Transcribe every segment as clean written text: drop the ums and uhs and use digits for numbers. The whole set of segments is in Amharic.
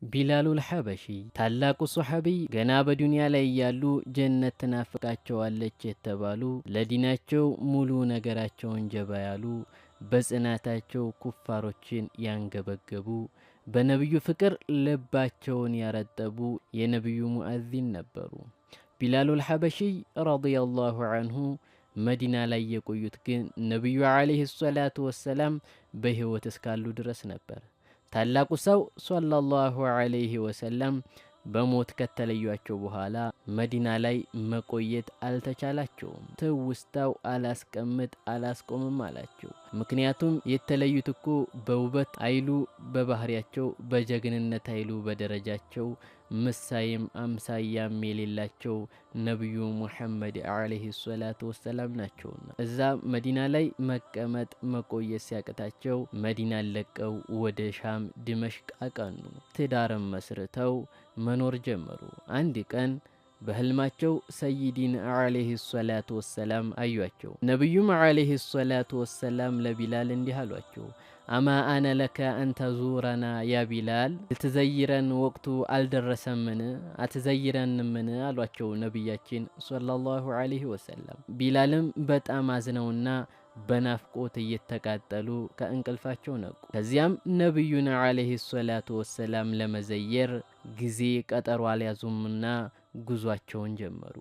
ቢላሉል ሐበሺ ታላቁ ሶሐቢ ገና በዱንያ ላይ እያሉ ጀነት ትናፍቃቸዋለች የተባሉ ለዲናቸው ሙሉ ነገራቸውን ጀባ ያሉ በጽናታቸው ኩፋሮችን ያንገበገቡ በነብዩ ፍቅር ልባቸውን ያረጠቡ የነብዩ ሙአዚን ነበሩ። ቢላሉል ሐበሺ ረዲየላሁ ዐንሁ መዲና ላይ የቆዩት ግን ነብዩ ዐለይሂ ሰላቱ ወሰላም በህይወት እስካሉ ድረስ ነበር። ታላቁ ሰው ሰለላሁ ዐለይሂ ወሰለም በሞት ከተለዩአቸው በኋላ መዲና ላይ መቆየት አልተቻላቸውም። ትውስታው አላስቀምጥ አላስቆምም አላቸው። ምክንያቱም የተለዩት እኮ በውበት አይሉ በባህሪያቸው፣ በጀግንነት አይሉ በደረጃቸው ምሳይም አምሳያም የሌላቸው ነብዩ ሙሐመድ ዐለይሂ ሰላቱ ወሰላም ናቸውና እዛ መዲና ላይ መቀመጥ መቆየት ሲያቅታቸው መዲናን ለቀው ወደ ሻም ድመሽቅ አቀኑ። ትዳርም መስርተው መኖር ጀመሩ። አንድ ቀን በህልማቸው ሰይዲን ዐለይሂ ሰላቱ ወሰላም አዩአቸው። ነብዩም ዐለይሂ ሰላቱ ወሰላም ለቢላል እንዲህ አሏቸው፣ አማ አነ ለከ አንተዙረና ያ ቢላል፣ ልትዘይረን ወቅቱ አልደረሰምን? አትዘይረንምን? አሏቸው ነቢያችን ሰለላሁ ዐለይሂ ወሰለም። ቢላልም በጣም አዝነውና በናፍቆት እየተቃጠሉ ከእንቅልፋቸው ነቁ። ከዚያም ነብዩን ዐለይሂ ሰላቱ ወሰላም ለመዘየር ጊዜ ቀጠሮ አልያዙምና ጉዟቸውን ጀመሩ።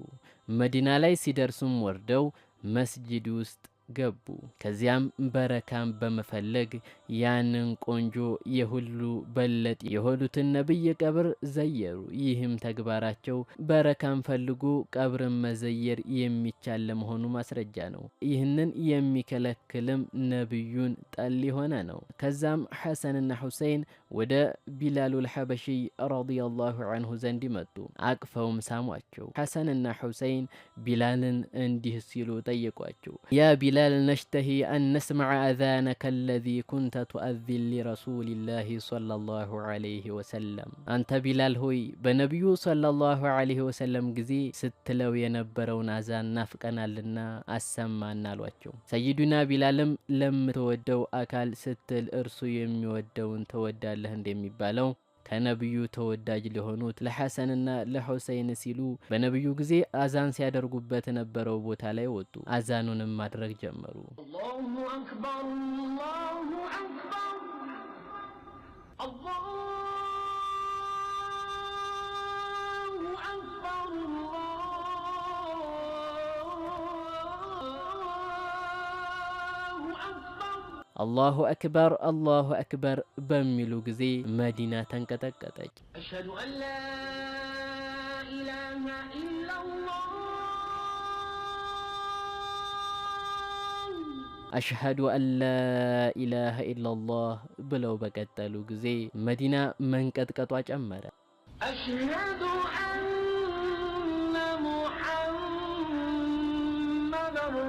መዲና ላይ ሲደርሱም ወርደው መስጂድ ውስጥ ገቡ። ከዚያም በረካም በመፈለግ ያንን ቆንጆ የሁሉ በለጥ የሆኑትን ነብይ ቀብር ዘየሩ። ይህም ተግባራቸው በረካም ፈልጉ ቀብርን መዘየር የሚቻል ለመሆኑ ማስረጃ ነው። ይህንን የሚከለክልም ነብዩን ጠል የሆነ ነው። ከዛም ሐሰንና ሁሰይን ወደ ቢላሉል ሐበሺ ረዲየላሁ ዐንሁ ዘንድ መጡ። አቅፈውም ሳሟቸው። ሐሰንና ሁሰይን ቢላልን እንዲህ ሲሉ ጠየቋቸው፣ ያ ቢላል ነሽተሂ አን ነስመዐ አዛነከ አለዚ ኩንተ ቱአዚን ሊረሱሊላሂ ሰለላሁ ዐለይሂ ወሰለም። አንተ ቢላል ሆይ በነቢዩ ሰለላሁ ዐለይሂ ወሰለም ጊዜ ስትለው የነበረውን አዛን ናፍቀናልና አሰማን አሏቸው። ሰይዱና ቢላልም ለምትወደው አካል ስትል እርሱ የሚወደውን ተወዳለህ እንደሚባለው ከነብዩ ተወዳጅ ለሆኑት ለሐሰንና ለሁሰይን ሲሉ በነብዩ ጊዜ አዛን ሲያደርጉበት ነበረው ቦታ ላይ ወጡ። አዛኑንም ማድረግ ጀመሩ። አላሁ አክበር አላሁ አክበር አላሁ አክበር አላሁ አክበር አላሁ አክበር በሚሉ ጊዜ መዲና ተንቀጠቀጠች። አሽሀዱ አን ላ ኢላሃ ኢለላህ አሽሀዱ አን ላ ኢላሃ ኢለላህ ብለው በቀጠሉ ጊዜ መዲና መንቀጥቀጧ ጨመረ። አሽሀዱ አነ ሙሐመደን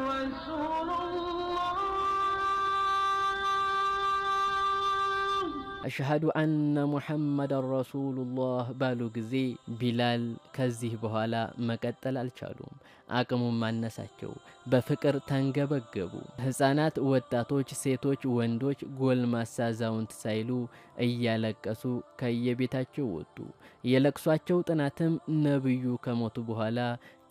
ረሱሉላህ አሽሀዱ አነ ሙሐመደን ረሱሉላህ ባሉ ጊዜ ቢላል ከዚህ በኋላ መቀጠል አልቻሉም። አቅሙም አነሳቸው። በፍቅር ተንገበገቡ። ህፃናት፣ ወጣቶች፣ ሴቶች፣ ወንዶች፣ ጎልማሳ፣ አዛውንት ሳይሉ እያለቀሱ ከየቤታቸው ወጡ። የለቅሷቸው ጥናትም ነብዩ ከሞቱ በኋላ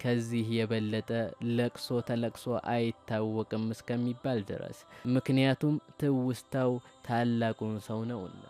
ከዚህ የበለጠ ለቅሶ ተለቅሶ አይታወቅም እስከሚባል ድረስ። ምክንያቱም ትውስታው ታላቁን ሰው ነውና።